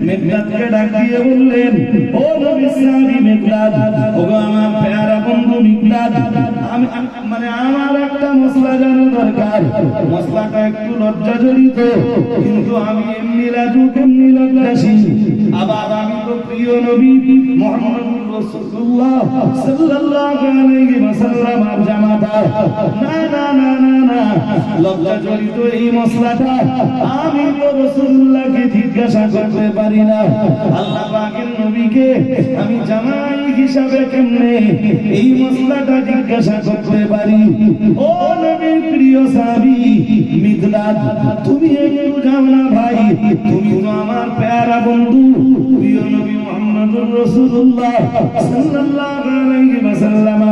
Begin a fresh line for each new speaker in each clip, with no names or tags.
মিকদাদকে ডাক দিয়ে বললেন, ও নবীর সাহাবী মিকদাদ, ওগো আমার প্যারা বন্ধু মিকদাদ, আমি মানে আমার একটা মশলা জানা দরকার। মশলাটা একটু লজ্জাজনিত, কিন্তু আমি এমনি রাজু তেমনি লজ্জাশীল। আবার আমি তো প্রিয় নবী মুহাম্মদুর রাসূলুল্লাহ সাল্লাল্লাহু আলাইহি ওয়াসাল্লাম আর জামাতা। না না না না না, লজ্জাজনিত এই মশলাটা আমি তো রাসূলুল্লাহকে জিজ্ঞাসা করতে পারি না। আল্লাহ পাকের নবীকে আমি জামাই হিসাবে কেমনে এই মশলাটা জিজ্ঞাসা করতে পারি? ও নবীর প্রিয় সাহাবী মিকদাদ, তুমি একটু যাও না ভাই, তুমি তো আমার প্যারা বন্ধু প্রিয় নবী মুহাম্মদুর রাসূলুল্লাহ সাল্লাল্লাহু আলাইহি ওয়াসাল্লাম।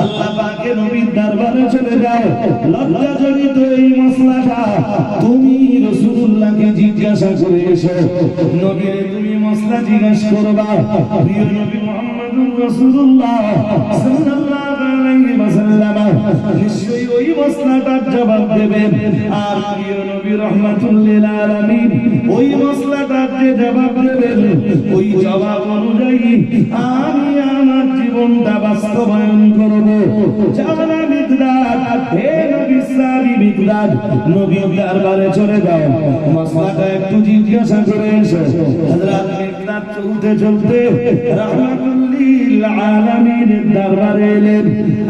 আল্লাহ পাকের নবীর দরবারে চলে যাও, লজ্জাজনিত এই মশলাটা তুমি রাসূলুল্লাহকে জিজ্ঞাসা করে এসো। নবীরে তুমি মশলা জিজ্ঞাসা করবা, প্রিয় নবী মুহাম্মদুর রাসূলুল্লাহ সাল্লাল্লাহু আলাইহি ওয়াসাল্লাম নিশ্চয়ই ওই মশলাটার জবাব দেবেন। আর প্রিয় নবী রাহমাতুল লিল আলামিন ওই মশলাটার যে জবাব দেবেন, ওই জবাব অনুযায়ী আমি আমার জীবনটা বাস্তবায়ন করব। যাওয়া মিকদাদ, হে নবী সাহাবী মিকদাদ, নবীর দরবারে চলে যাও, মশলাটা একটু জিজ্ঞাসা করে এসো। হযরত মিকদাদ চলতে চলতে রাহমাতুল লিল আলামিনের দরবারে এলেন।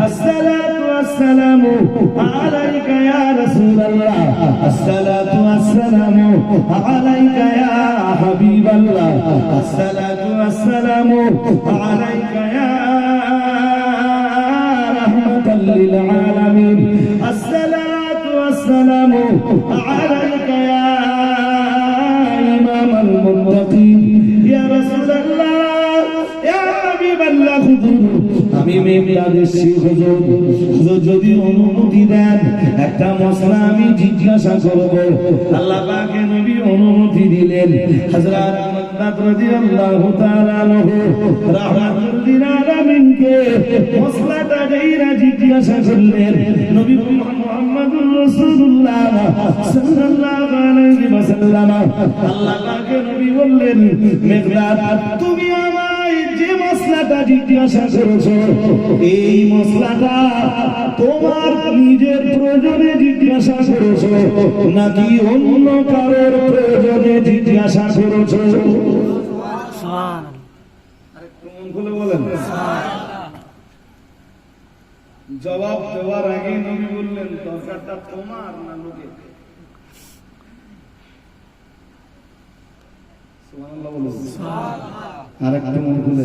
আসসালাতু ওয়াসসালামু আলাইকা ইয়া রাসূলুল্লাহ, আসসালাতু ওয়াসসালামু আলাইকা ইয়া হাবিবাল্লাহ, আসসালাতু ওয়াসসালামু আলাইকা ইয়া রাহমাতাল লিল আলামিন, আসসালাতু ওয়াসসালামু আলাইকা ইয়া ইমামাল মুত্তাকিন, ইয়া রাসূলুল্লাহ, ইয়া হাবিবাল্লাহ। আমি মিকদাদের হুজুর, হুজুর যদি অনুমতি দেন একটা মশলা আমি জিজ্ঞাসা করব। আল্লাহ পাকের নবী অনুমতি দিলেন। হযরত মিকদাদ রাদিয়াল্লাহু তাআলা আনহু রাহমাতুল লিল আলামিনকে মশলাটা যেইরা জিজ্ঞাসা করলেন, নবী মুহাম্মদুর রাসূলুল্লাহ সাল্লাল্লাহু আলাইহি ওয়াসাল্লাম আল্লাহ পাকের নবী বললেন, মিকদাদ তুমি আমায় যে মশলাটা জিজ্ঞাসা করেছো, এই মশলাটা তোমার নিজের প্রয়োজনে জিজ্ঞাসা করেছো নাকি অন্য কারোর প্রয়োজনে জিজ্ঞাসা করেছো? আরেকটু মন খুলে বলেন। জবাব দেওয়ার আগে নবী বললেন, দরকারটা তোমার না লোকের? সুবহানাল্লাহ বলুন। আরেকটু মন খুলে।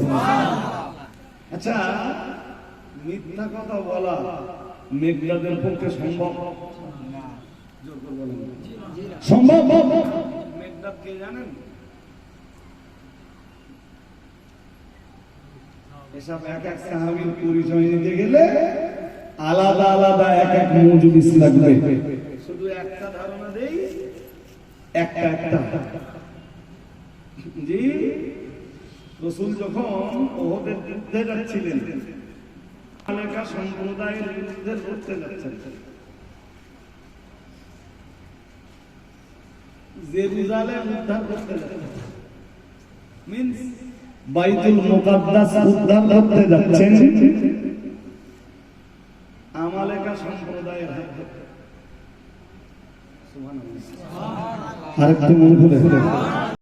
আচ্ছা, মিথ্যা কথা বলা মিকদাদের পক্ষে সম্ভব? সম্ভব? মিকদাদ কে জানেন? এসব এক এক সাহাবীর পরিচয় নিতে গেলে আলাদা আলাদা এক এক মজলিস লাগবে। শুধু একটা ধারণা দেই, একটা একটা। জি, রাসূল যখন ওহদের যুদ্ধে যাচ্ছিলেন, আলেকা সম্প্রদায়ের বিরুদ্ধে লড়তে যাচ্ছেন, জেরুজালেম উদ্ধার করতে যাচ্ছেন, মিন্স বাইতুল মুকাদ্দাস উদ্ধার করতে যাচ্ছেন আমালেকা সম্প্রদায়ের হাতে। সুবহানাল্লাহ। আরেকটু মন খুলে